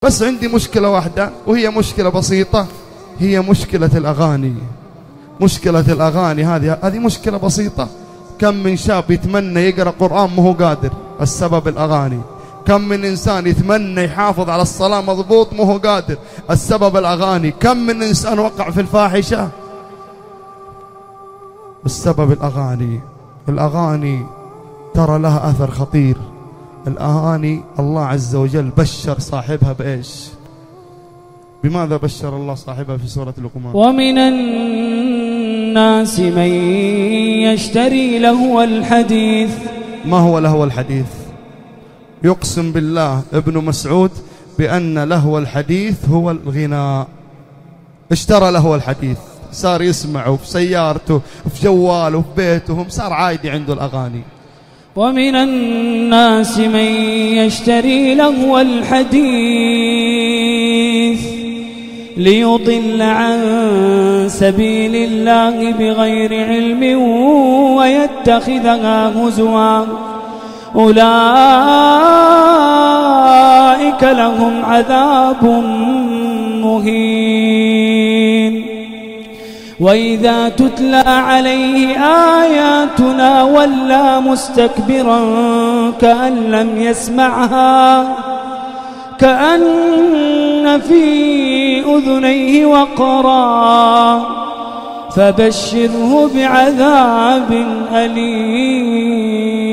بس عندي مشكلة واحدة، وهي مشكلة بسيطة، هي مشكلة الأغاني. مشكلة الأغاني هذه مشكلة بسيطة. كم من شاب يتمنى يقرأ قرآن ما هو قادر، السبب الأغاني. كم من إنسان يتمنى يحافظ على الصلاة مضبوط ما هو قادر، السبب الأغاني. كم من إنسان وقع في الفاحشة، السبب الأغاني. الأغاني ترى لها أثر خطير. الأغاني الله عز وجل بشر صاحبها بإيش؟ بماذا بشر الله صاحبها في سورة لقمان؟ ومن الناس من يشتري لهو الحديث. ما هو لهو الحديث؟ يقسم بالله ابن مسعود بأن لهو الحديث هو الغناء. اشترى لهو الحديث، صار يسمعه في سيارته، في جواله، في بيته، صار عادي عنده الأغاني. ومن الناس من يشتري لهو الحديث ليضل عن سبيل الله بغير علم ويتخذها هزوا أولئك لهم عذاب مهين. وإذا تتلى عليه آياتنا ولى مستكبرا كأن لم يسمعها كأن في أذنيه وقرا فبشره بعذاب أليم.